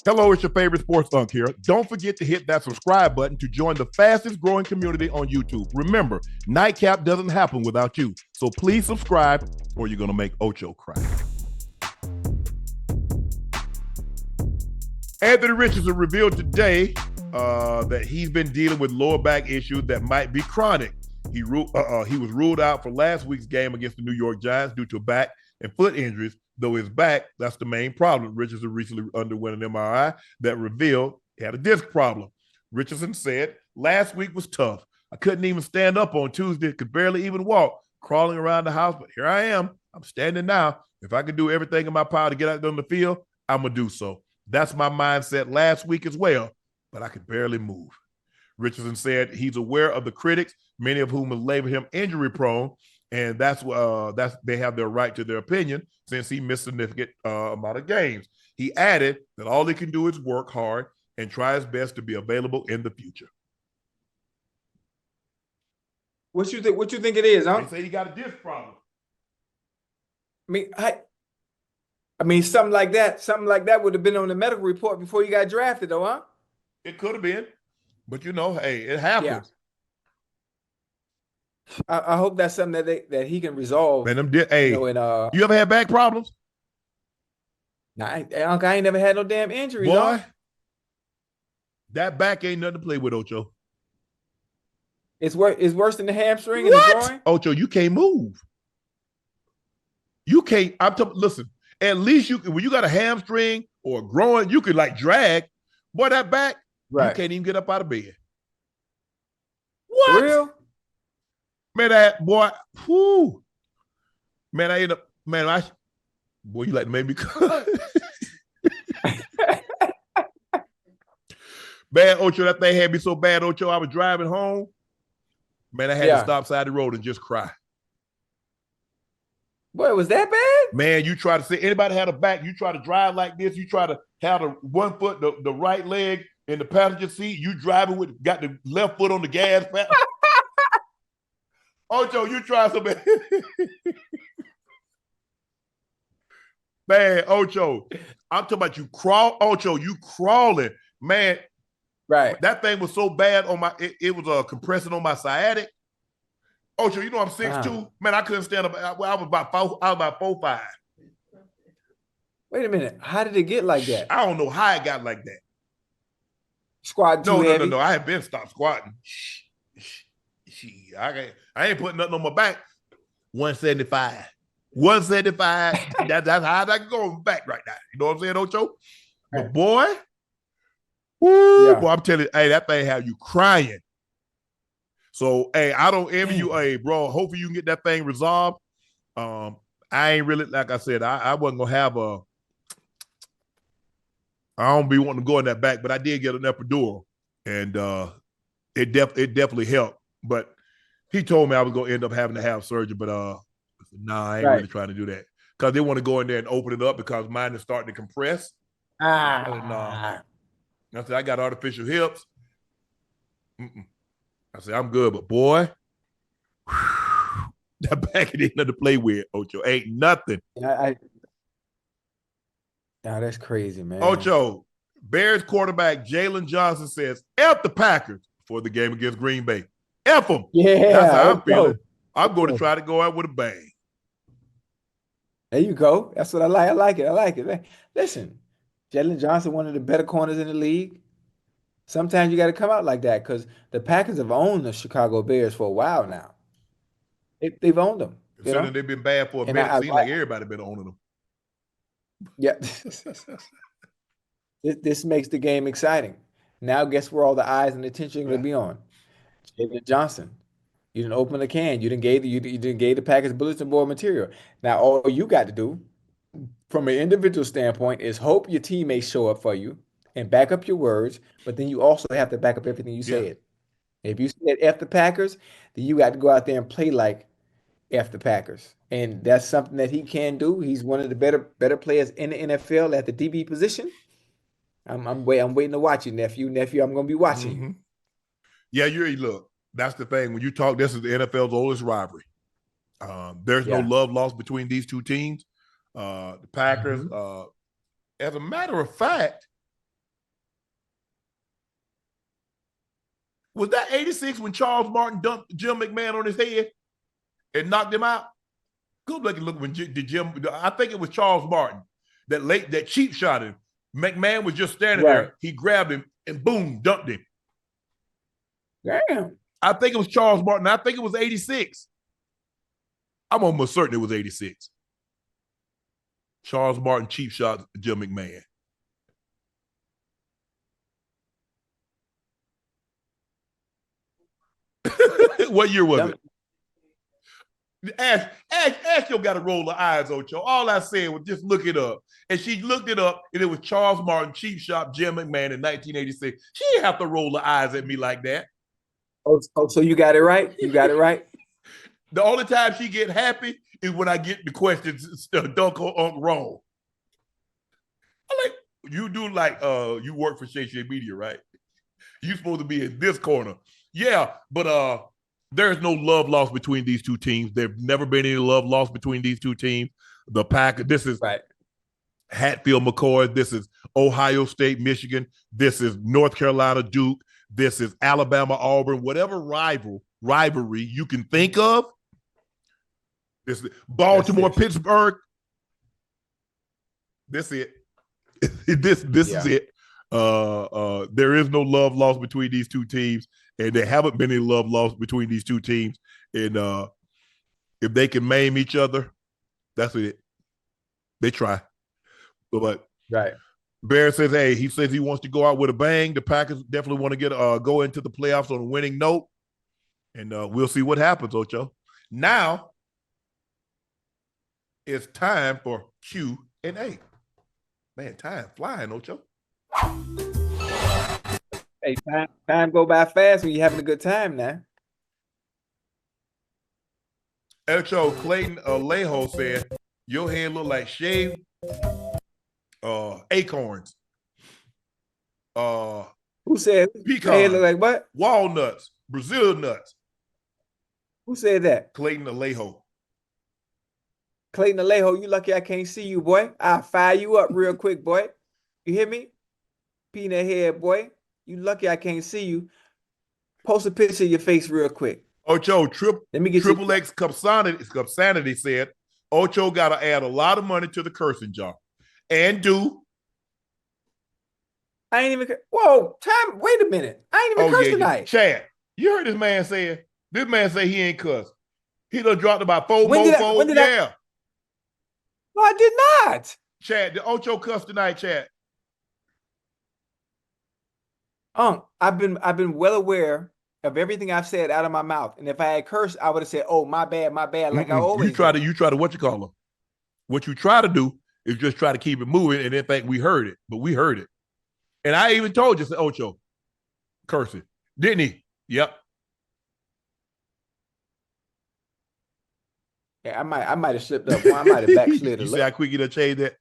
Hello, it's your favorite sports Unc here. Don't forget to hit that subscribe button to join the fastest growing community on YouTube. Remember, Nightcap doesn't happen without you. So please subscribe or you're going to make Ocho cry. Anthony Richardson revealed today that he's been dealing with lower back issues that might be chronic. He was ruled out for last week's game against the New York Giants due to back and foot injuries. Though his back, that's the main problem. Richardson recently underwent an MRI that revealed he had a disc problem. Richardson said, last week was tough. I couldn't even stand up on Tuesday, could barely even walk, crawling around the house, but here I am. I'm standing now. If I can do everything in my power to get out there on the field, I'm going to do so. That's my mindset last week as well, but I could barely move. Richardson said he's aware of the critics, many of whom have labeled him injury prone, and that's they have their right to their opinion since he missed a significant amount of games. He added that all he can do is work hard and try his best to be available in the future. What you think? What you think it is, huh? They say he got a disc problem. I mean, something like that would have been on the medical report before you got drafted, though, huh? It could have been, but hey, it happens. Yeah. I hope that's something that he can resolve. Man, you ever had back problems? Nah, I ain't never had no damn injuries. Boy, that back ain't nothing to play with, Ocho. It's worse than the hamstring and the groin? Ocho, you can't move. You can't. Listen, at least when you got a hamstring or a groin, you could drag. Boy, that back, right. You can't even get up out of bed. What? For real? Man, that boy, whoo. Man, I end up, boy, you make me cut. Bad, Ocho, that thing had me so bad, Ocho, I was driving home. Man, I had to stop side the road and just cry. Boy, was that bad? Man, you try to say, anybody had a back, you try to drive like this, you try to have the one foot, the right leg in the passenger seat, you driving got the left foot on the gas pedal. Ocho, you try some bad. Man, Ocho, I'm talking about you Ocho, you crawling. Man, right. That thing was so bad on it was compressing on my sciatic. Ocho, you know I'm 6'2". Man, I couldn't stand up. I was about 4'5". Wait a minute. How did it get like that? I don't know how it got like that. Squatting too heavy? No. I had been stopped squatting. I ain't putting nothing on my back. 175. 175. That's how I can go on my back right now. You know what I'm saying, Ocho? But boy, boy, I'm telling you, that thing have you crying. So, I don't envy you, bro. Hopefully you can get that thing resolved. I ain't really, like I said, I wasn't gonna have I don't be wanting to go in that back, but I did get an epidural, and it definitely helped. But he told me I was gonna end up having to have surgery, but I ain't really trying to do that because they want to go in there and open it up because mine is starting to compress. I said I got artificial hips. I said I'm good, but boy, that back ain't nothing to play with, Ocho. Ain't nothing. That's crazy, man. Ocho, Bears quarterback Jalen Johnson says, F the Packers for the game against Green Bay. F them. Yeah. That's how I'm feeling. I'm going to try to go out with a bang. There you go. That's what I like. I like it. Listen, Jalen Johnson, one of the better corners in the league. Sometimes you got to come out like that because the Packers have owned the Chicago Bears for a while now. They've owned them. Considering they've been bad for a minute, it seems like everybody been owning them. Yeah. This makes the game exciting. Now guess where all the eyes and attention are going to be on? Jalen Johnson. You didn't open the can. You didn't gave the Packers bulletin board material. Now all you got to do from an individual standpoint is hope your teammates show up for you and back up your words, but then you also have to back up everything you said. If you said F the Packers, then you got to go out there and play like F the Packers. And that's something that he can do. He's one of the better players in the NFL at the DB position. I'm waiting to watch you, nephew. I'm going to be watching you. Yeah, look, that's the thing. When you talk, this is the NFL's oldest rivalry. There's no love lost between these two teams. The Packers, as a matter of fact, Was that 86 when Charles Martin dumped Jim McMahon on his head and knocked him out? Go back and look when I think it was Charles Martin that cheap shot him. McMahon was just standing there. He grabbed him and boom, dumped him. Damn. I think it was Charles Martin. I think it was 86. I'm almost certain it was 86. Charles Martin cheap shot Jim McMahon. What year was it? Ash got to roll her eyes, Ocho. All I said was just look it up. And she looked it up, and it was Charles Martin, cheap shot Jim McMahon in 1986. She didn't have to roll her eyes at me like that. Oh, so you got it right? You got it right? The only time she get happy is when I get the questions dunk or Unc wrong. I'm like, you do like you work for Shay Media, right? You supposed to be in this corner. Yeah, but there's no love lost between these two teams. There's never been any love lost between these two teams. The Packers, this is right. Hatfield McCoy. This is Ohio State, Michigan. This is North Carolina, Duke. This is Alabama, Auburn. Whatever rivalry you can think of. This is Baltimore, Pittsburgh. This is it. This is it. There is no love lost between these two teams, and there haven't been any love lost between these two teams. And if they can maim each other, that's it. They try. But right. Bear says, hey, he says he wants to go out with a bang. The Packers definitely want to get go into the playoffs on a winning note. And we'll see what happens, Ocho. Now it's time for Q&A. Man, time flying, Ocho. Hey, time go by fast when you're having a good time now. Ocho, Clayton Alejo said, your head look like shaved acorns. Who said pecans? Head look like what? Walnuts, Brazil nuts. Who said that? Clayton Alejo. Clayton Alejo, you lucky I can't see you, boy. I'll fire you up real quick, boy. You hear me? Peanut head, boy. You lucky I can't see you. Post a picture of your face real quick. Ocho, Let me get Triple X Cupsanity said, Ocho got to add a lot of money to the cursing jar. And do. I ain't even. Whoa, time. Wait a minute. I ain't even cursed tonight. Chad, you heard this man saying. This man say he ain't cussed. He done dropped about 4 mofos. Yeah. No, I did not. Chad, the Ocho cuss tonight, Chad. I've been well aware of everything I've said out of my mouth. And if I had cursed, I would have said, "Oh, my bad," like I always. You try to what you call them. What you try to do is just try to keep it moving and then think we heard it, but we heard it. And I even told you, said Ocho, cursing, didn't he? Yep. Yeah, I might have slipped up. I might have backslid. You see how quick you done changed that?